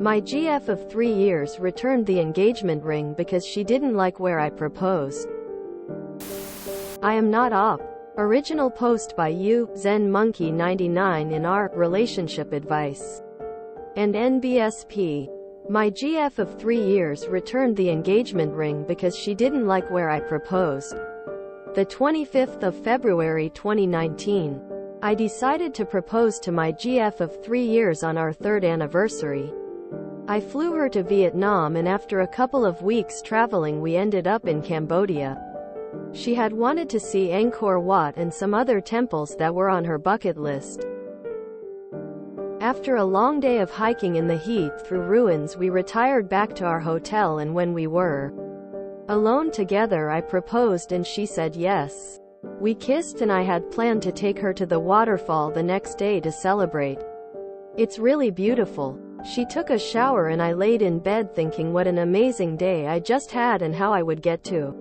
My GF of 3 years returned the engagement ring because she didn't like where I proposed. I am not op. Original post by you, Zen Monkey 99 in our relationship advice. And NBSP. My GF of 3 years returned the engagement ring because she didn't like where I proposed. The 25th of February 2019. I decided to propose to my GF of 3 years on our 3rd anniversary. I flew her to Vietnam, and after a couple of weeks traveling we ended up in Cambodia. She had wanted to see Angkor Wat and some other temples that were on her bucket list. After a long day of hiking in the heat through ruins, we retired back to our hotel, and when we were alone together I proposed and she said yes. We kissed, and I had planned to take her to the waterfall the next day to celebrate. It's really beautiful. She took a shower and I laid in bed thinking what an amazing day I just had and how I would get to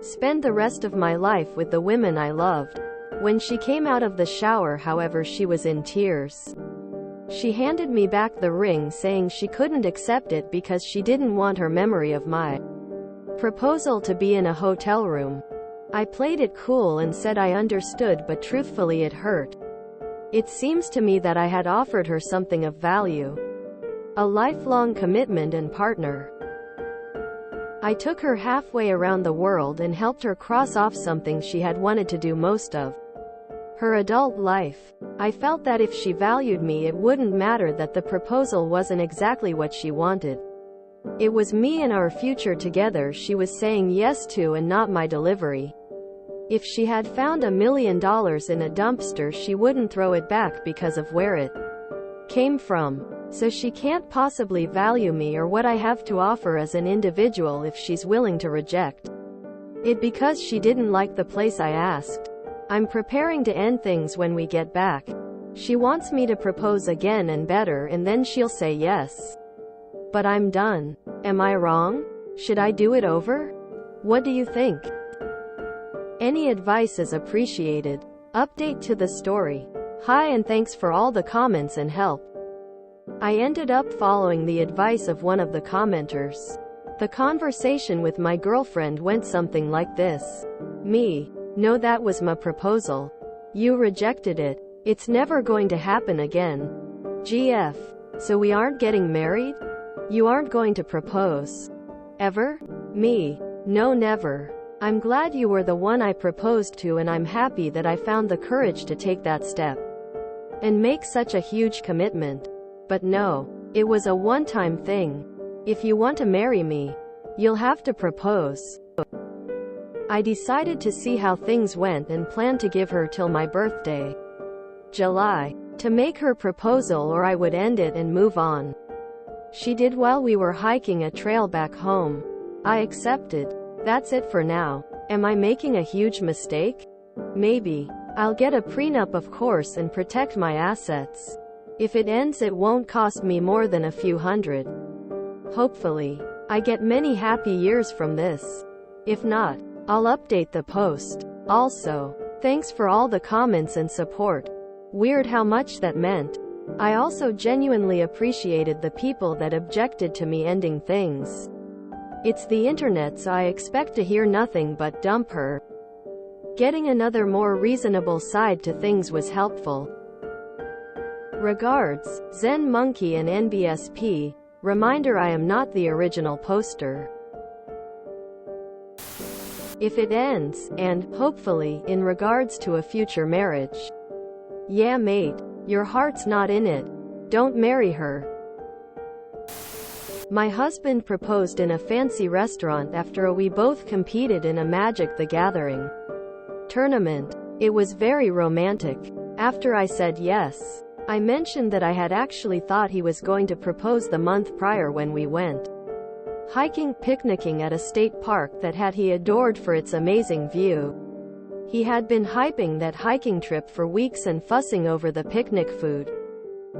spend the rest of my life with the women I loved. When she came out of the shower, however, she was in tears. She handed me back the ring, saying she couldn't accept it because she didn't want her memory of my proposal to be in a hotel room. I played it cool and said I understood, but truthfully it hurt. It seems to me that I had offered her something of value. A lifelong commitment and partner. I took her halfway around the world and helped her cross off something she had wanted to do most of her adult life. I felt that if she valued me, it wouldn't matter that the proposal wasn't exactly what she wanted. It was me and our future together she was saying yes to, and not my delivery. If she had found $1 million in a dumpster, she wouldn't throw it back because of where it came from. So she can't possibly value me or what I have to offer as an individual if she's willing to reject it because she didn't like the place I asked. I'm preparing to end things when we get back. She wants me to propose again and better, and then she'll say yes. But I'm done. Am I wrong? Should I do it over? What do you think? Any advice is appreciated. Update to the story. Hi, and thanks for all the comments and help. I ended up following the advice of one of the commenters. The conversation with my girlfriend went something like this. Me. No, that was my proposal. You rejected it. It's never going to happen again. GF. So we aren't getting married? You aren't going to propose? Ever? Me. No, never. I'm glad you were the one I proposed to, and I'm happy that I found the courage to take that step and make such a huge commitment. But no, it was a one-time thing. If you want to marry me, you'll have to propose. I decided to see how things went and planned to give her till my birthday, July, to make her proposal, or I would end it and move on. She did while we were hiking a trail back home. I accepted. That's it for now. Am I making a huge mistake? Maybe. I'll get a prenup, of course, and protect my assets. If it ends, it won't cost me more than a few hundred. Hopefully, I get many happy years from this. If not, I'll update the post. Also, thanks for all the comments and support. Weird how much that meant. I also genuinely appreciated the people that objected to me ending things. It's the internet, so I expect to hear nothing but dump her. Getting another more reasonable side to things was helpful. Regards, Zen Monkey and NBSP. Reminder, I am not the original poster. If it ends, and, hopefully, in regards to a future marriage. Yeah, mate. Your heart's not in it. Don't marry her. My husband proposed in a fancy restaurant after we both competed in a Magic the Gathering tournament. It was very romantic. After I said yes, I mentioned that I had actually thought he was going to propose the month prior when we went hiking, picnicking at a state park that he adored for its amazing view. He had been hyping that hiking trip for weeks and fussing over the picnic food.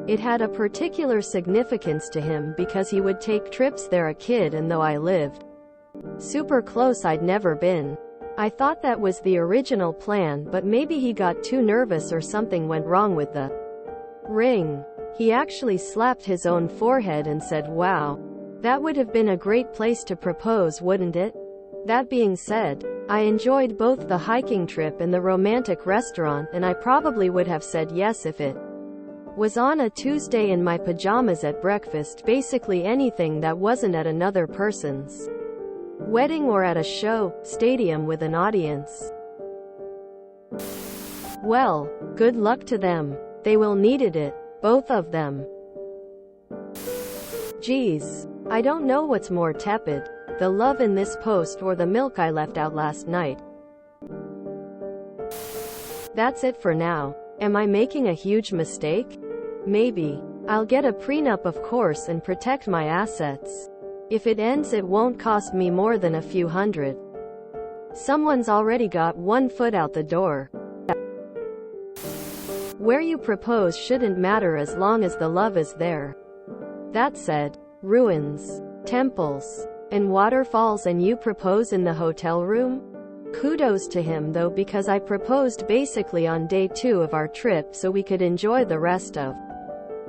It had a particular significance to him because he would take trips there as a kid, and though I lived super close, I'd never been. I thought that was the original plan, but maybe he got too nervous or something went wrong with the ring. He actually slapped his own forehead and said, "Wow. That would have been a great place to propose, wouldn't it?" That being said, I enjoyed both the hiking trip and the romantic restaurant, and I probably would have said yes if it was on a Tuesday in my pajamas at breakfast, basically anything that wasn't at another person's wedding or at a show, stadium with an audience. Well, good luck to them. They will needed it, both of them. Geez. I don't know what's more tepid, the love in this post or the milk I left out last night. That's it for now. Am I making a huge mistake? Maybe. I'll get a prenup of course and protect my assets. If it ends it won't cost me more than a few hundred. Someone's already got one foot out the door. Where you propose shouldn't matter as long as the love is there. That said, ruins, temples, and waterfalls, and you propose in the hotel room? Kudos to him though, because I proposed basically on day 2 of our trip so we could enjoy the rest of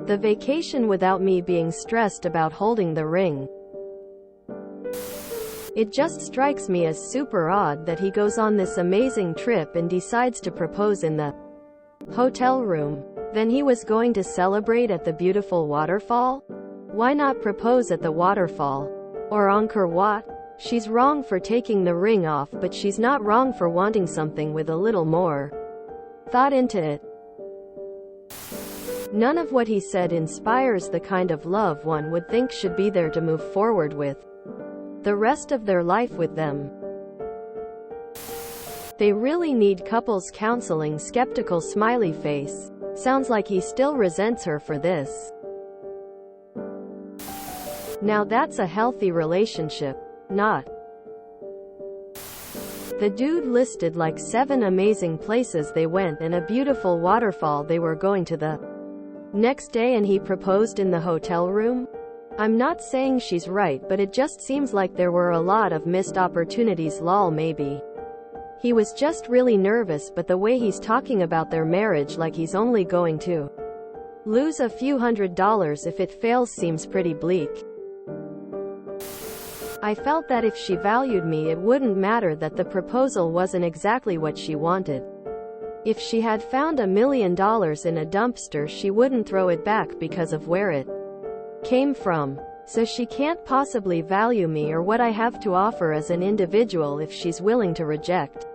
the vacation without me being stressed about holding the ring. It just strikes me as super odd that he goes on this amazing trip and decides to propose in the hotel room. Then he was going to celebrate at the beautiful waterfall? Why not propose at the waterfall? Or Angkor Wat? She's wrong for taking the ring off, but she's not wrong for wanting something with a little more thought into it. None of what he said inspires the kind of love one would think should be there to move forward with the rest of their life with them. They really need couples counseling. Skeptical smiley face. Sounds like he still resents her for this. Now that's a healthy relationship. Not. The dude listed like 7 amazing places they went and a beautiful waterfall they were going to the next day, and he proposed in the hotel room? I'm not saying she's right, but it just seems like there were a lot of missed opportunities. Lol, maybe he was just really nervous, but the way he's talking about their marriage like he's only going to lose a few $100s if it fails seems pretty bleak. I felt that if she valued me it wouldn't matter that the proposal wasn't exactly what she wanted. If she had found $1 million in a dumpster she wouldn't throw it back because of where it came from. So she can't possibly value me or what I have to offer as an individual if she's willing to reject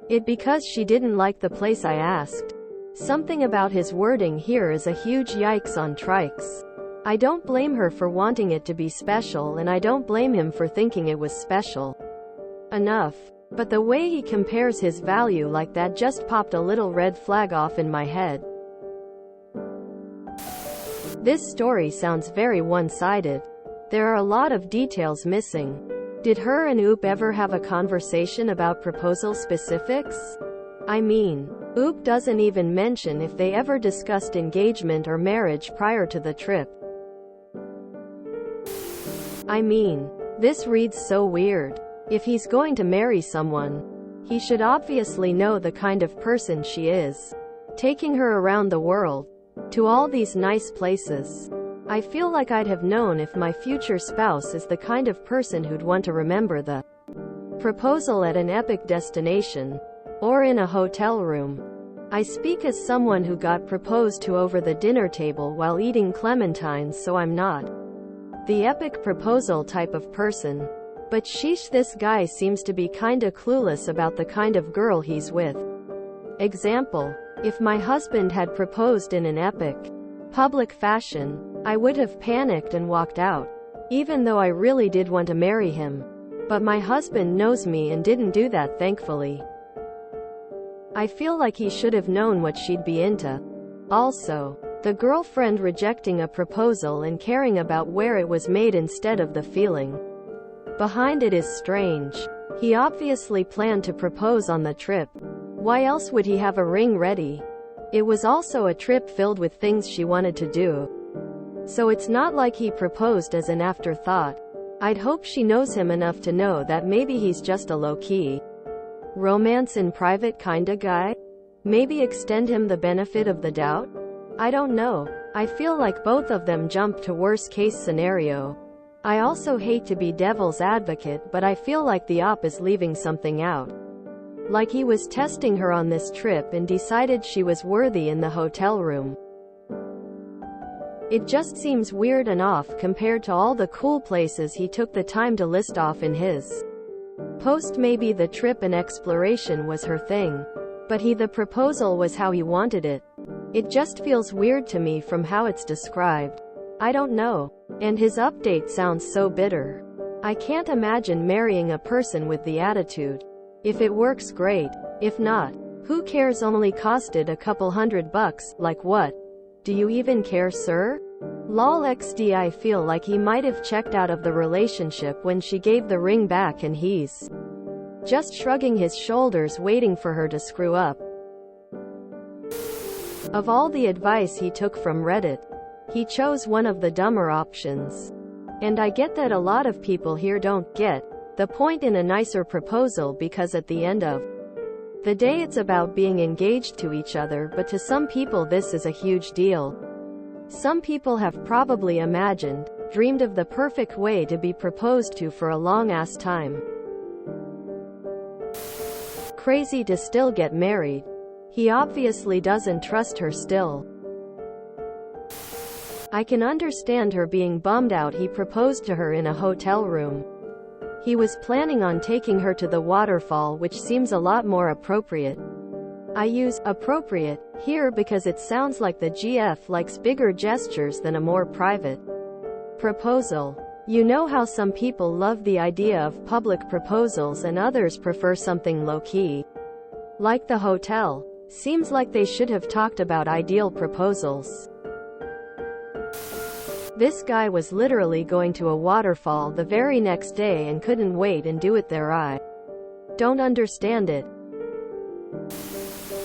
it because she didn't like the place I asked. Something about his wording here is a huge yikes on trikes. I don't blame her for wanting it to be special, and I don't blame him for thinking it was special enough. But the way he compares his value like that just popped a little red flag off in my head. This story sounds very one-sided. There are a lot of details missing. Did her and Oop ever have a conversation about proposal specifics? I mean, Oop doesn't even mention if they ever discussed engagement or marriage prior to the trip. I mean, this reads so weird. If he's going to marry someone, he should obviously know the kind of person she is. Taking her around the world, to all these nice places. I feel like I'd have known if my future spouse is the kind of person who'd want to remember the proposal at an epic destination, or in a hotel room. I speak as someone who got proposed to over the dinner table while eating clementines, so I'm not the epic proposal type of person. But sheesh, this guy seems to be kinda clueless about the kind of girl he's with. Example: if my husband had proposed in an epic, public fashion, I would have panicked and walked out, even though I really did want to marry him. But my husband knows me and didn't do that, thankfully. I feel like he should have known what she'd be into. Also, the girlfriend rejecting a proposal and caring about where it was made instead of the feeling behind it is strange. He obviously planned to propose on the trip. Why else would he have a ring ready? It was also a trip filled with things she wanted to do. So it's not like he proposed as an afterthought. I'd hope she knows him enough to know that maybe he's just a low-key, romance in private kinda guy? Maybe extend him the benefit of the doubt? I don't know. I feel like both of them jumped to worst case scenario. I also hate to be devil's advocate, but I feel like the op is leaving something out. Like he was testing her on this trip and decided she was worthy in the hotel room. It just seems weird and off compared to all the cool places he took the time to list off in his post. Maybe the trip and exploration was her thing. But the proposal was how he wanted it. It just feels weird to me from how it's described. I don't know. And his update sounds so bitter. I can't imagine marrying a person with the attitude. If it works, great. If not, who cares? Only costed a couple $100, like what? Do you even care, sir? Lol XD. I feel like he might have checked out of the relationship when she gave the ring back and he's just shrugging his shoulders waiting for her to screw up. Of all the advice he took from Reddit, he chose one of the dumber options. And I get that a lot of people here don't get the point in a nicer proposal, because at the end of the day it's about being engaged to each other, but to some people this is a huge deal. Some people have probably imagined, dreamed of the perfect way to be proposed to for a long-ass time. Crazy to still get married. He obviously doesn't trust her still. I can understand her being bummed out. He proposed to her in a hotel room. He was planning on taking her to the waterfall, which seems a lot more appropriate. I use appropriate here because it sounds like the GF likes bigger gestures than a more private proposal. You know how some people love the idea of public proposals and others prefer something low-key. Like the hotel. Seems like they should have talked about ideal proposals. This guy was literally going to a waterfall the very next day and couldn't wait and do it there. I don't understand it.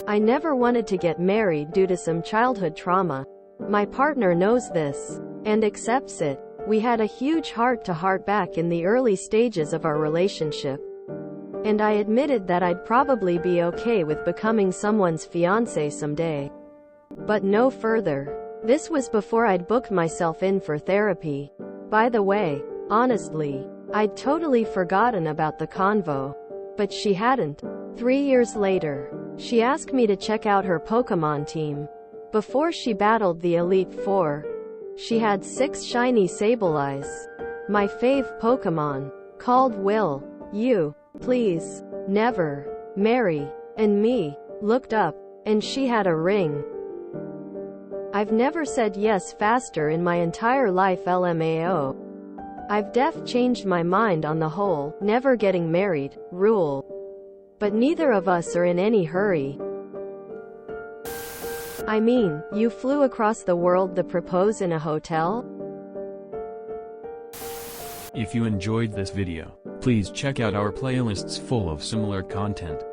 I never wanted to get married due to some childhood trauma. My partner knows this and accepts it. We had a huge heart-to-heart back in the early stages of our relationship. And I admitted that I'd probably be okay with becoming someone's fiancé someday. But no further. This was before I'd booked myself in for therapy. By the way, honestly, I'd totally forgotten about the convo. But she hadn't. 3 years later, she asked me to check out her Pokemon team. Before she battled the Elite Four, she had 6 shiny Sableyes. My fave Pokemon. Called Will you please never marry? And me looked up, and she had a ring. I've never said yes faster in my entire life. LMAO. I've changed my mind on the whole never getting married rule. But neither of us are in any hurry. I mean, you flew across the world to propose in a hotel? If you enjoyed this video, please check out our playlists full of similar content.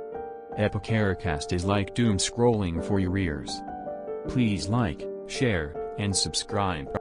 Epicaricast is like doom scrolling for your ears. Please like, share, and subscribe.